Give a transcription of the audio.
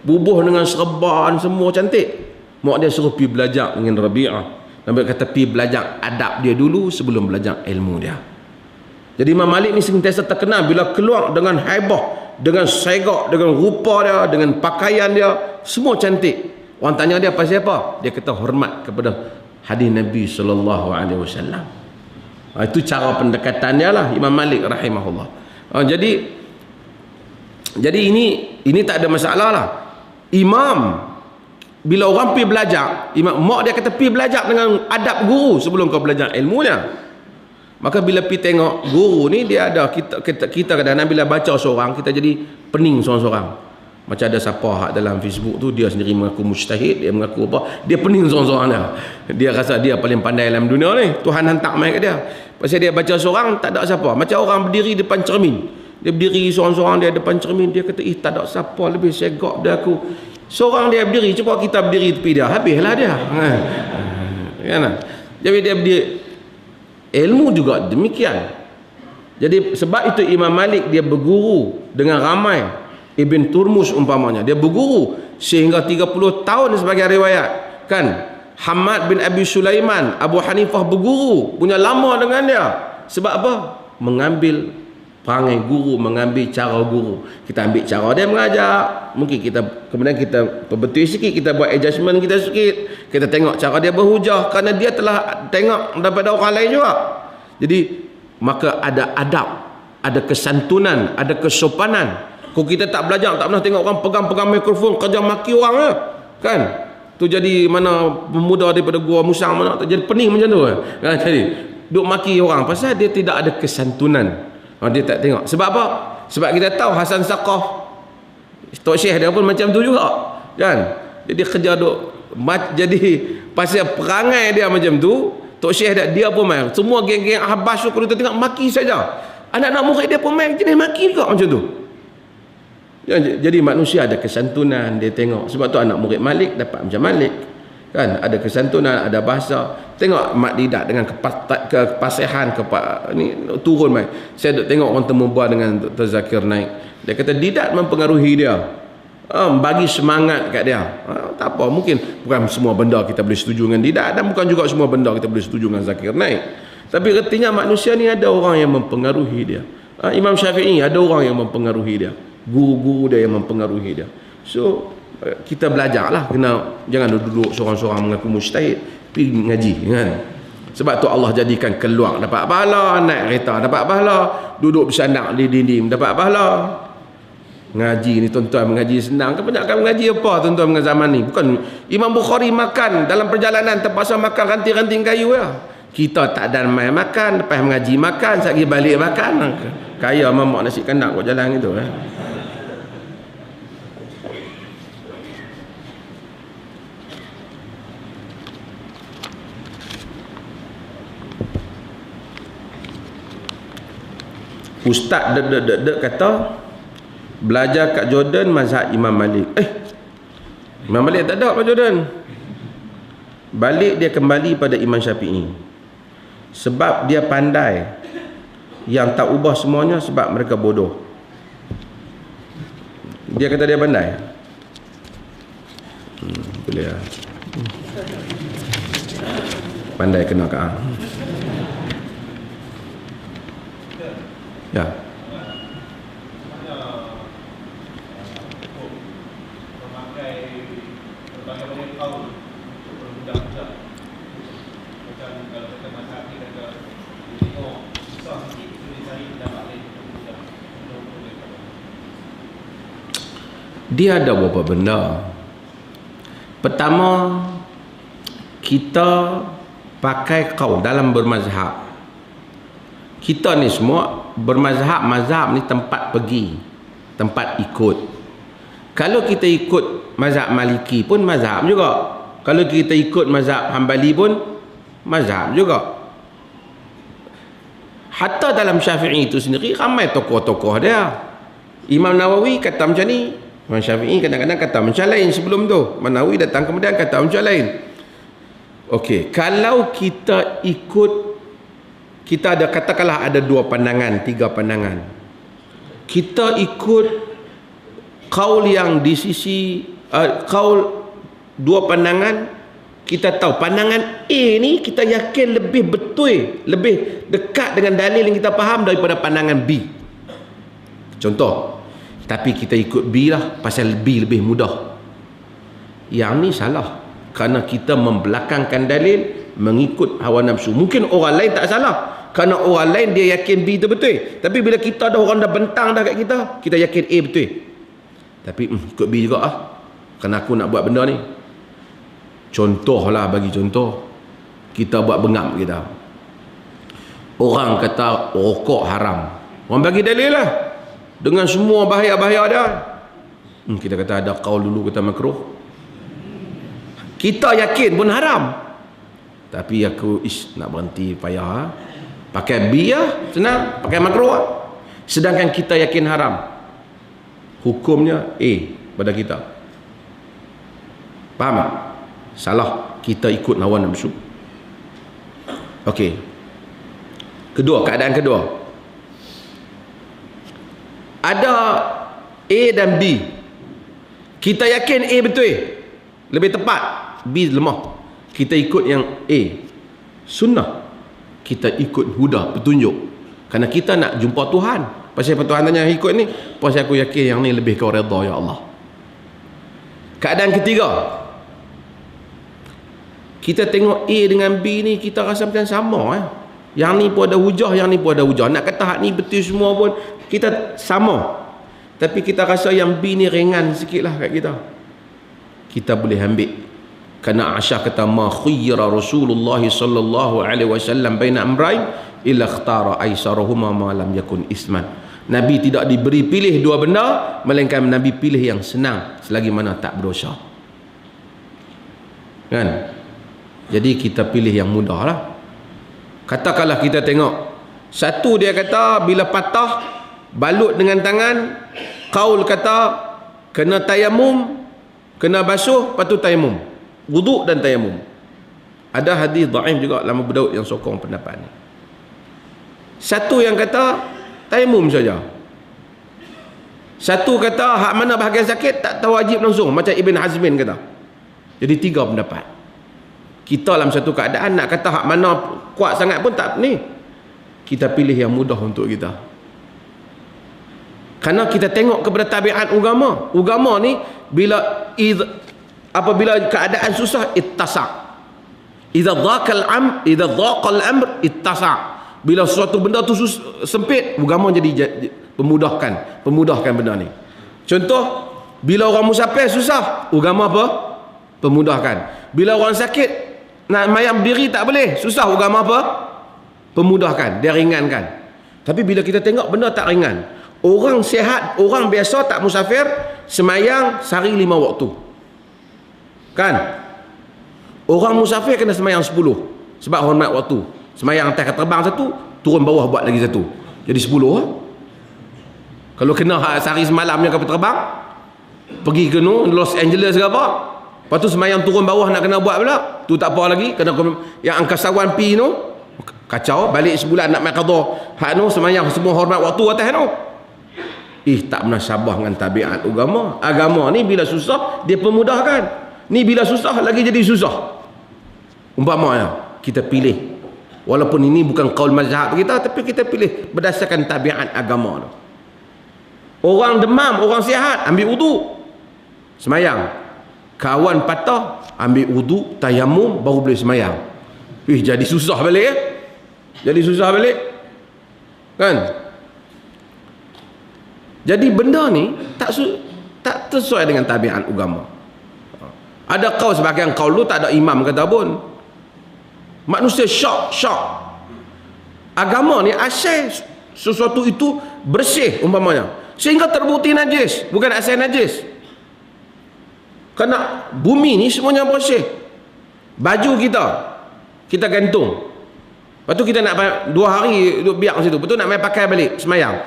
bubuh dengan serban semua cantik. Mak dia suruh pergi belajar dengan Rabi'ah. Nabi kata pergi belajar adab dia dulu sebelum belajar ilmu dia. Jadi Imam Malik ni sentiasa terkenal bila keluar dengan haibah, dengan segak, dengan rupa dia, dengan pakaian dia, semua cantik. Orang tanya dia pasal apa? Dia kata hormat kepada hadis Nabi SAW. Itu cara pendekatan dia lah, Imam Malik rahimahullah. Jadi ini tak ada masalah lah. Imam bila orang pergi belajar, mak dia kata pergi belajar dengan adab guru sebelum kau belajar ilmunya. Maka bila pergi tengok guru ni, dia ada kita kadang-kadang bila baca seorang, kita jadi pening seorang-seorang. Macam ada siapa dalam Facebook tu, dia sendiri mengaku mujtahid, dia mengaku apa, dia pening seorang-seorang dia. Dia rasa dia paling pandai dalam dunia ni. Tuhan hantar mai ke dia. Pasal dia baca seorang, tak ada siapa. Macam orang berdiri depan cermin. Dia berdiri seorang-seorang dia depan cermin, dia kata, tak ada siapa lebih segak dari aku. Seorang dia berdiri, cuba kita berdiri tepi dia, habislah dia. Kan? Jadi dia berdiri. Ilmu juga demikian. Jadi sebab itu Imam Malik dia berguru dengan ramai. Ibn Turmus umpamanya, dia berguru sehingga 30 tahun sebagai riwayat. Kan? Hamad bin Abi Sulaiman, Abu Hanifah berguru, punya lama dengan dia. Sebab apa? Mengambil perangai guru, mengambil cara guru. Kita ambil cara dia mengajar, mungkin kita kemudian kita perbetul sikit, kita buat adjustment kita sikit, kita tengok cara dia berhujah, kerana dia telah tengok daripada orang lain juga. Jadi maka ada adab, ada kesantunan, ada kesopanan. Kalau kita tak belajar, tak pernah tengok orang pegang-pegang mikrofon kerja maki orang lah, kan? Tu jadi mana pemuda daripada Gua Musang mana, jadi pening macam tu kan? Jadi duk maki orang pasal dia tidak ada kesantunan. Dia tak tengok. Sebab apa? Sebab kita tahu Hasan Saqaf, Tok Syekh dia pun macam tu juga, kan? Jadi kerja duk jadi pasal perangai dia macam tu, Tok Syekh dia pun main. Semua geng-geng Ahbas tu kalau kita tengok maki saja. Anak-anak murid dia pun main jenis maki juga macam tu. Jadi manusia ada kesantunan, dia tengok. Sebab tu anak murid Malik dapat macam Malik, kan? Ada kesantunan, ada bahasa. Tengok Mak Didak dengan kepasihan ni turun mai. Saya duk tengok orang temu bual dengan Dr. Zakir Naik. Dia kata Didak mempengaruhi dia. Bagi semangat kat dia. Tak apa, mungkin bukan semua benda kita boleh setuju dengan Didak, dan bukan juga semua benda kita boleh setuju dengan Zakir Naik. Tapi artinya manusia ni ada orang yang mempengaruhi dia. Imam Syafi'i ada orang yang mempengaruhi dia. Guru-guru dia yang mempengaruhi dia. So kita belajarlah, jangan duduk seorang-seorang mengaku mujtahid, pergi ngaji, kan? Sebab tu Allah jadikan keluar dapat pahala, naik kereta dapat pahala, duduk bersandar di dinding dapat pahala. Ngaji ni tuan-tuan, mengaji senang. Kebanyakan mengaji apa tuan-tuan dengan zaman ni? Bukan Imam Bukhari makan dalam perjalanan terpaksa makan ranting-ranting kayu ya. Kita tak ada main makan, lepas mengaji makan, sekali balik makan. Kaya mamak nasi kandang kat jalan itu Ustaz dek kata belajar kat Jordan mazhab Imam Malik. Imam Malik tak ada kat Jordan. Balik dia kembali pada Imam Syafi'i. Sebab dia pandai. Yang tak ubah semuanya sebab mereka bodoh. Dia kata dia pandai. Boleh lah. Pandai kena kah? Ya. Dia ada beberapa benda. Pertama, kita pakai qaul dalam bermazhab. Kita ni semua bermazhab, mazhab ni tempat pergi, tempat ikut. Kalau kita ikut mazhab Maliki pun mazhab juga. Kalau kita ikut mazhab Hambali pun mazhab juga. Hatta dalam Syafi'i itu sendiri ramai tokoh-tokoh dia. Imam Nawawi kata macam ni, Imam Syafi'i kadang-kadang kata macam lain sebelum tu. Imam Nawawi datang kemudian kata macam lain. Okey, kalau kita ikut, kita ada katakanlah ada 2 pandangan, 3 pandangan. Kita ikut Qaul yang di sisi qaul dua pandangan, kita tahu pandangan A ni kita yakin lebih betul, lebih dekat dengan dalil yang kita faham daripada pandangan B. Contoh, tapi kita ikut B lah pasal B lebih mudah. Yang ni salah, kerana kita membelakangkan dalil mengikut hawa nafsu. Mungkin orang lain tak salah, kerana orang lain dia yakin B tu betul, tapi bila kita dah orang dah bentang dah kat kita yakin A betul. Tapi ikut B juga ah, kerana aku nak buat benda ni. Contohlah, bagi contoh, kita buat bengap kita. Orang kata rokok haram, orang bagi dalil lah dengan semua bahaya-bahaya dia. Kita kata ada qaul dulu kata makruh, kita yakin pun haram, tapi aku nak berhenti payah, pakai B lah, senang, pakai makruh lah. Sedangkan kita yakin haram, hukumnya A pada kita. Faham tak? Salah, kita ikut hawa nafsu. Okey. Kedua, keadaan kedua, ada A dan B. Kita yakin A betul, lebih tepat, B lemah. Kita ikut yang A, sunnah. Kita ikut huda, petunjuk, kerana kita nak jumpa Tuhan. Pasal Tuhan tanya ikut ni, pasal aku yakin yang ni lebih kau redha ya Allah. Keadaan ketiga, kita tengok A dengan B ni, kita rasa macam sama Yang ni pun ada hujah, yang ni pun ada hujah. Nak kata hak ni betul semua pun kita sama, tapi kita rasa yang B ni ringan sikit lah kat kita. Kita boleh ambil, kerana Aisyah kata ma khayyara Rasulullah sallallahu alaihi wasallam baina amrayn illa ikhtara aisarahuma ma lam yakun isman. Nabi tidak diberi pilih dua benda, melainkan Nabi pilih yang senang selagi mana tak berdosa. Kan? Jadi kita pilih yang mudah lah. Katakanlah kita tengok, satu dia kata bila patah balut dengan tangan, qaul kata kena tayamum, kena basuh, lepas tu tayamum, wuduk dan tayamum. Ada hadis dhaif juga dalam Abu Daud yang sokong pendapat ni. Satu yang kata tayamum saja, satu kata hak mana bahagian sakit tak tahu wajib langsung, macam Ibn Hazmin kata. Jadi tiga pendapat. Kita dalam satu keadaan nak kata hak mana kuat sangat pun tak ni, kita pilih yang mudah untuk kita, kerana kita tengok kepada tabiat agama. Agama ni apabila keadaan susah ittasa', idza dhaqal amr ittasa'. Bila suatu benda tu sempit, agama jadi pemudahkan benda ni. Contoh, bila orang musafir susah, agama apa? Pemudahkan. Bila orang sakit nak mayam berdiri tak boleh, susah, agama apa? Pemudahkan, dia ringankan. Tapi bila kita tengok benda tak ringan, orang sihat, orang biasa tak musafir, semayang sehari 5 waktu, kan? Orang musafir kena semayang 10 sebab hormat waktu. Semayang atas kat terbang satu, turun bawah buat lagi satu, jadi 10 lah. Kalau kena sehari semalamnya kapal terbang, pergi ke Los Angeles ke apa, lepas tu semayang turun bawah nak kena buat pula, tu tak apa lagi, kena yang angkasawan pi tu kacau, balik sebulan nak main qada hak tu semayang semua hormat waktu atas tu. Tak pernah syabah dengan tabiat agama. Agama ni bila susah dia pemudahkan, ni bila susah lagi jadi susah. Umpamanya kita pilih, walaupun ini bukan qaul mazhab kita, tapi kita pilih berdasarkan tabiat agama tu. Orang demam, orang sihat, ambil wudu, semayang. Kawan patah, ambil wudu, tayamum, baru boleh semayang. Jadi susah balik jadi susah balik, kan? Jadi benda ni tak sesuai dengan tabiat agama. Ada qaul, sebahagian qaul tu tak ada imam kata pun, manusia syok. Agama ni asal sesuatu itu bersih umpamanya, sehingga terbukti najis, bukan asal najis. Kerana bumi ni semuanya bersih. Baju kita gantung, lepas tu kita nak 2 hari duduk biak situ, betul nak main pakai balik semayang,